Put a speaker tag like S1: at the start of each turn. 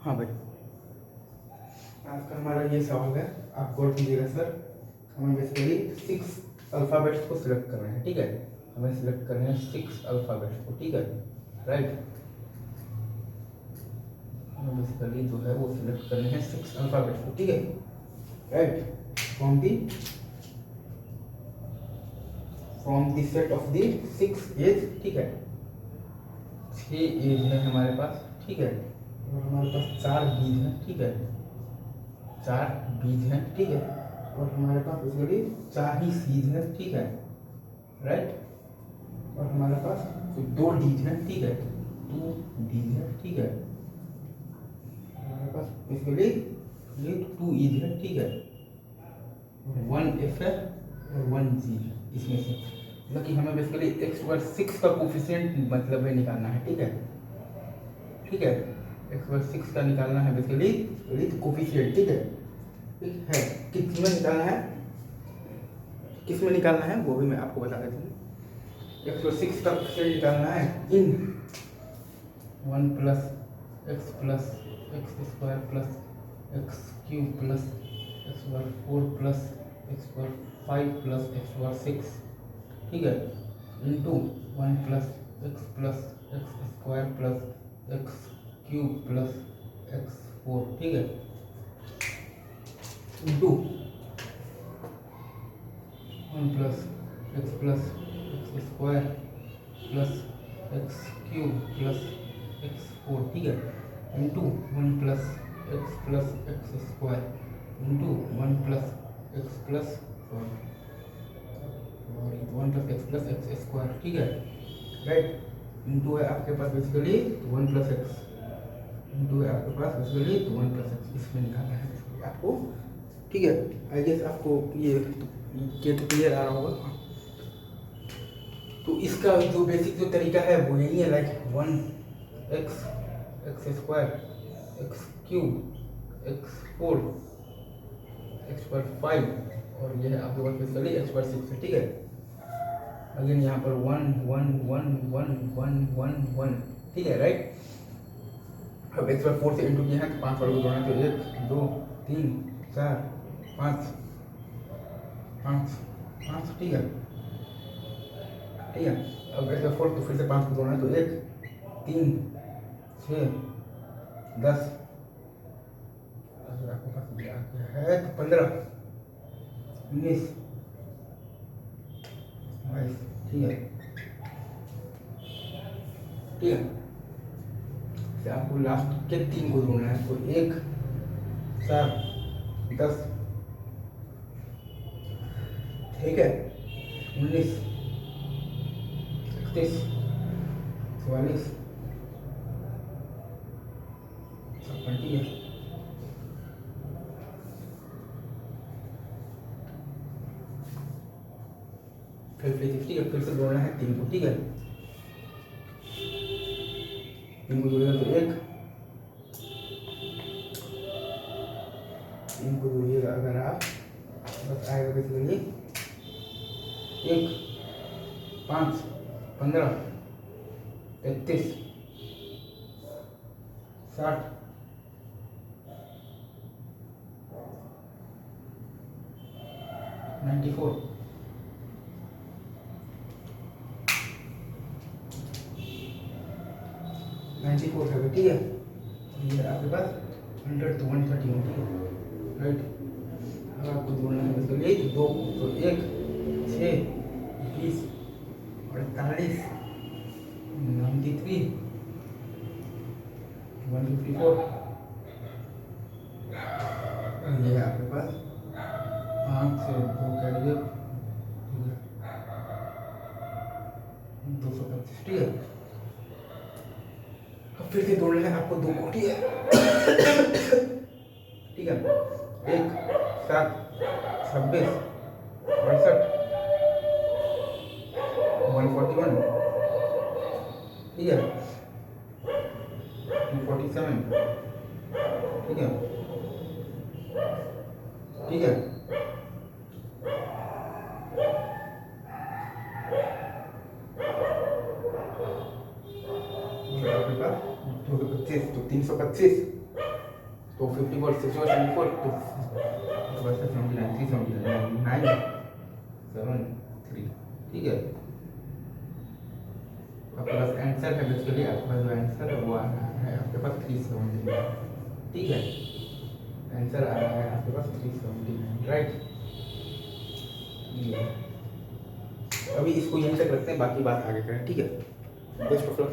S1: हाँ भाई, आज का हमारा ये सवाल है, आप गौर कीजिएगा सर। हमें बेसिकली 6 अल्फ़ाबेट्स को सिलेक्ट करना है, ठीक है। हमें सिलेक्ट करना है 6 अल्फ़ाबेट्स को, ठीक है, राइट। हमें बेसिकली जो है वो सिलेक्ट करने हैं 6 अल्फ़ाबेट्स को, ठीक है, right. From the set of the 6 age, ठीक है। 6 एज है हमारे पास, ठीक है, और हमारे पास 4 बीज हैं, ठीक है, 4 बीज हैं, ठीक है, और हमारे पास बेसिकली 4 ही सीज हैं, ठीक है, राइट। और हमारे पास 2 डीज हैं, ठीक है, 2 डीज हैं, ठीक है। हमारे पास बेसिकली ये 2 ईज है, ठीक है, 1 एफ है और 1 जी है इसमें से। मतलब कि हमें बेसिकली x/6 का कोफिशिएंट मतलब है निकालना है, ठीक है, ठीक है। x/6 का निकालना है बेसिकली कोफिशिएंट, ठीक है, ठीक है। किस में निकालना है, किस में निकालना है वो भी मैं आपको बता देता हूँ। x/6 का कोफिशिएंट निकालना है इन 1 + x + x² + x³ + x/4 + x/5 + x/6, ठीक है, into 1 + x + x² + x³ + x4, ठीक है, into 1 + x + x² + x³ + x4, ठीक है, into 1 + x + x² into 1 + x + 1 + x + x², ठीक है, राइट। इंटू है आपके पास बेसिकली 1 + x, इंटू है आपके पास बेसिकली 1 + x, इसमें निकालना है बेसिकली आपको, ठीक है। आई गेस आपको ये तो क्लियर आ रहा होगा। तो इसका जो बेसिक जो तरीका है वो यही है, like 1x x² x³ x4 x/5 और ये है आपके पास बेसिकली x/6 है, ठीक है। अगेन यहाँ पर 1 1 1 1 1 1 1, ठीक है, राइट। अब x/4 से इंटू किया है तो 5 वालों को जोड़ना, तो 1 2 3 4 5 5 5, ठीक है, ठीक है। अब x/4 तो फिर से 5 को जोड़ना है, तो 1 3 6 10, अगर आपके पास ये आ गया है तो 15 19 22, ठीक है, ठीक है। फिर आपको लास्ट के 3 को जोड़ना है, तो 1 4 10, ठीक है, 19 31 44 56, ठीक है। फिर से जोड़ना है 3 को, ठीक है, 3 को जोड़ेगा तो 1, 3 को जोड़िएगा अगर आप, बस आएगा बेसिकली 1 5 15 33 60 94 94 है, ठीक है। ये आपके पास 100 तो 131, ठीक है, राइट। अब आपको जोड़ना है बेसिकली 2, तो 1 6 20 48 93 154, ये है आपके पास 5 से 2 करिए 225, ठीक है। अब फिर से जोड़ना है आपको 2 को, ठीक है, ठीक है, 1 7 26 68 141, ठीक है, 247, ठीक है, ठीक है, आपके पास 225 तो 325 तो 54 6 और 74 तो बस 79 379 9 7 3, ठीक है। आपके पास आंसर है, बेसिकली आपके पास जो आंसर है वो आ रहा है आपके पास 379, ठीक है। आंसर आ रहा है आपके पास 379, राइट। ये अभी इसको यहीं तक रखते हैं, बाकी बात आगे करें, ठीक है। Best of luck.